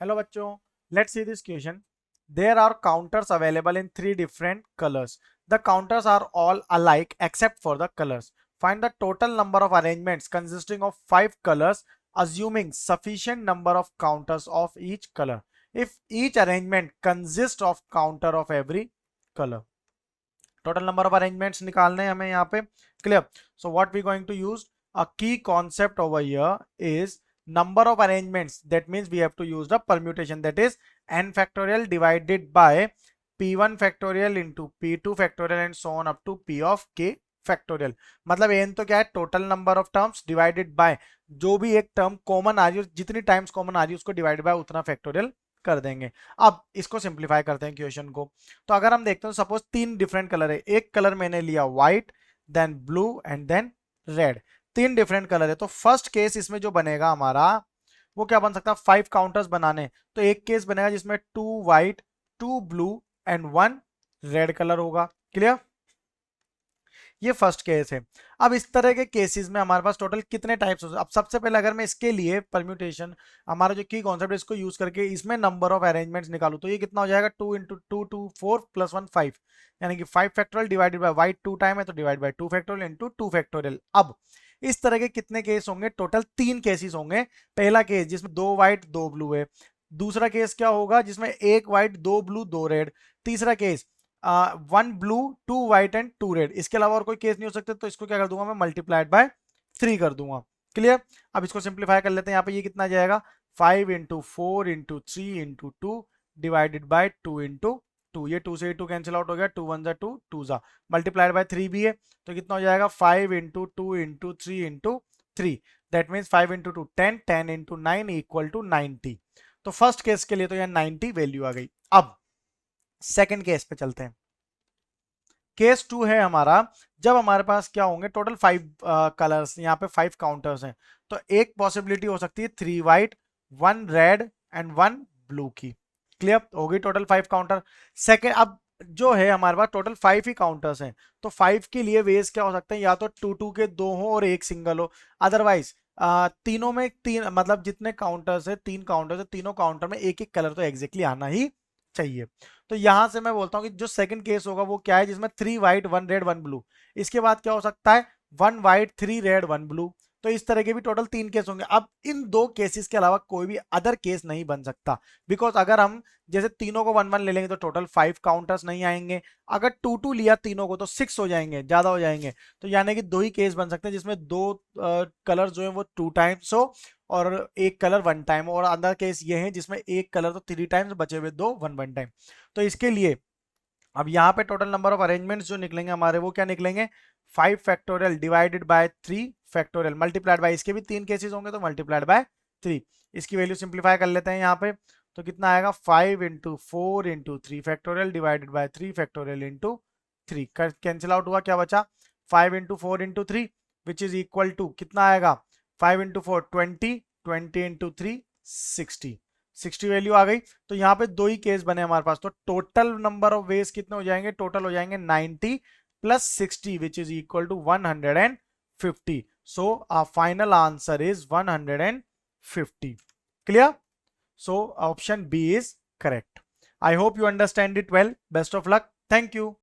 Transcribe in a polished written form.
Hello bachcho, let's see this question. There are counters available in 3 different colors. The counters are all alike except for the colors. Find the total number of arrangements consisting of 5 colors, assuming sufficient number of counters of each color. If each arrangement consists of counter of every color. Total number of arrangements निकालने हमें यहाँ पे. Clear? So what we going to use? A key concept over here is number of arrangements. That means we have to use the permutation, that is n factorial divided by p1 factorial into p2 factorial and so on up to p of k factorial. मतलब n तो क्या है, total number of terms divided by जो भी एक term common आ रही है, जितनी टाइम्स कॉमन आ रही है उसको डिवाइड बाय उतना फैक्टोरियल कर देंगे. अब इसको सिंप्लीफाई करते हैं क्वेश्चन को. तो अगर हम देखते हैं सपोज 3 डिफरेंट कलर है. एक कलर मैंने लिया white, then blue and then red. 3 different colour है. तो फर्स्ट केस इसमें जो बनेगा हमारा वो क्या बन सकता है, 5 काउंटर्स बनाने. तो एक केस बनेगा जिसमें 2 white, 2 blue and 1 red colour होगा. क्लियर? ये फर्स्ट केस है. अब इस तरह के केसेस में हमारे पास टोटल कितने टाइप्स हो. अब सबसे पहले अगर मैं इसके लिए परम्यूटेशन, हमारा जो की कॉन्सेप्ट है इसको यूज करके इसमें नंबर ऑफ अरेंजमेंट्स निकालू तो ये कितना हो जाएगा, 2 इंटू 2 2 4 प्लस 1 5, यानी कि 5 factorial divided bye white 2 time है तो divide by 2 factorial into 2 factorial. अब इस तरह के कितने केस होंगे, टोटल 3 केसेस होंगे. पहला केस जिसमें 2 व्हाइट 2 ब्लू है. दूसरा केस क्या होगा जिसमें 1 व्हाइट 2 ब्लू 2 रेड. तीसरा case 1 blue 2 white and 2 red. इसके अलावा और कोई केस नहीं हो सकते. तो इसको क्या कर दूंगा मैं, मल्टीप्लाइड बाय 3 कर दूंगा. क्लियर? अब इसको सिंप्लीफाई कर लेते हैं. यहाँ पे ये कितना जाएगा, 5 into 4 into 3 into 2 divided by 2 into 2. ये 2 से 2 कैंसिल आउट हो गया, 2 1 जा 2 2 जा, मल्टीप्लाइड बाय 3 भी है तो कितना हो जाएगा, 5 into 2 into 3 into 3. That means 5 into 2 10, 10 into 9 equal to 90. तो फर्स्ट केस के लिए तो यहाँ 90 वैल्यू आ गई. अब सेकेंड केस पे चलते हैं. केस 2 है हमारा जब हमारे पास क्या होंगे, टोटल 5 कलर्स, यहाँ पे 5 काउंटर्स हैं. तो एक पॉसिबिलिटी हो सकती है 3 व्हाइट 1 रेड एंड 1 ब्लू की. क्लियर? हो गई टोटल 5 काउंटर. सेकेंड, अब जो है हमारे पास टोटल 5 ही काउंटर्स हैं. तो 5 के लिए वेज क्या हो सकते हैं, या तो 2 2 के 2 हो और एक सिंगल हो. अदरवाइज तीनों में 3, मतलब जितने काउंटर्स है 3 काउंटर्स है, तीनों काउंटर में एक एक कलर तो एग्जैक्टली आना ही चाहिए. तो यहां से मैं बोलता हूं कि जो सेकंड केस होगा वो क्या है, जिसमें 3 व्हाइट 1 रेड 1 ब्लू. इसके बाद क्या हो सकता है, 1 व्हाइट 3 रेड 1 ब्लू. तो इस तरह के भी टोटल 3 केस होंगे. अब इन 2 केसेस के अलावा कोई भी अदर केस नहीं बन सकता. बिकॉज अगर हम जैसे तीनों को 1 1 ले लेंगे तो टोटल 5 काउंटर्स नहीं आएंगे. अगर 2 2 लिया तीनों को तो 6 हो जाएंगे, ज्यादा हो जाएंगे. तो यानी कि 2 ही केस बन सकते हैं जिसमें 2 कलर जो है वो 2 टाइम्स हो और एक कलर 1 टाइम. और अंदर केस ये है जिसमें एक कलर तो 3 टाइम्स, बचे हुए 2 1 1 टाइम. तो इसके लिए अब यहाँ पे टोटल नंबर ऑफ अरेंजमेंट्स जो निकलेंगे हमारे वो क्या निकलेंगे, 5 factorial divided by 3 factorial multiplied by, इसके भी 3 केसेस होंगे तो मल्टीप्लाइड बाय 3. इसकी वैल्यू सिंप्लीफाई कर लेते हैं यहाँ पे. तो कितना आएगा, 5 into 4 into 3 factorial divided by 3 factorial into 3. Cancel out हुआ, क्या बचा, 5 into 4 into 3 which is equal to कितना आएगा, 5 इंटू 4 20, 20 इंटू 3 60. 60 वैल्यू आ गई. तो यहाँ पे 2 ही केस बने हमारे पास. तो टोटल नंबर ऑफ वेज कितने हो जाएंगे, टोटल हो जाएंगे 90 plus 60 which is equal to 150. So our final answer is 150. Clear? So option B is correct. I hope you understand it well. Best of luck. Thank you.